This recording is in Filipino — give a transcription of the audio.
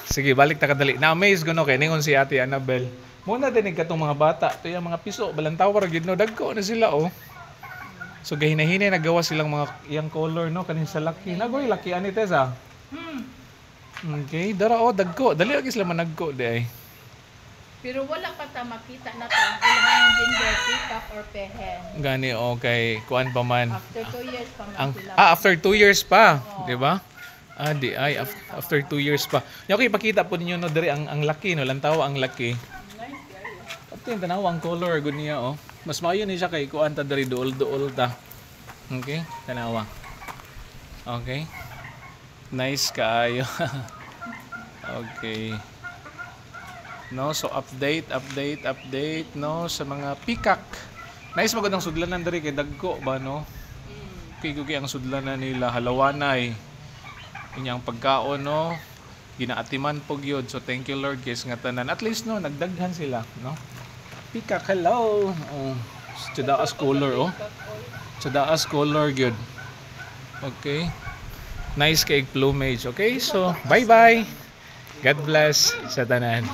Sige, balik ta kadali. Na-amaze ko no kay ningon si Ate Annabel. Muna dinig katong mga bata, to yung mga piso, balantawar gid no, dagko na sila oh. So gahina-hina nagawa silang mga iyang color no kanin sa laki. Nagoy laki ani Tessa. Okay, dara oh dagko. Dali lagi sila managko di ay. Pero wala pa ta makita na to ang ilang gender pick-up or pehen. Gani okay, kuan pa man. After 2 years pa man Ang, sila. after 2 years pa, di ba? Di ay after 2 years pa. Okay, ipakita po ninyo no diri ang laki no, lantaw ang laki. Pati yung tanaw ang color good niya oh. Mas maayo ni siya kay kuan ta diri duol ta. Okay, tanawa. Okay. Nice kaayo. Okay. No, so update no sa mga peacock. Nice magud ang sudlanan diri kay dagko ba no? Kay ang sudlanan nila halawanay. Inyang pagkaon no, ginaatiman pog yun. So thank you Lord guys nga tanan. At least no nagdaghan sila no. Peacock hello. Oh, tsadaas color oh. Tsadaas color good. Okay. Nice kay plumage. Okay, so bye-bye. God bless sa tanan.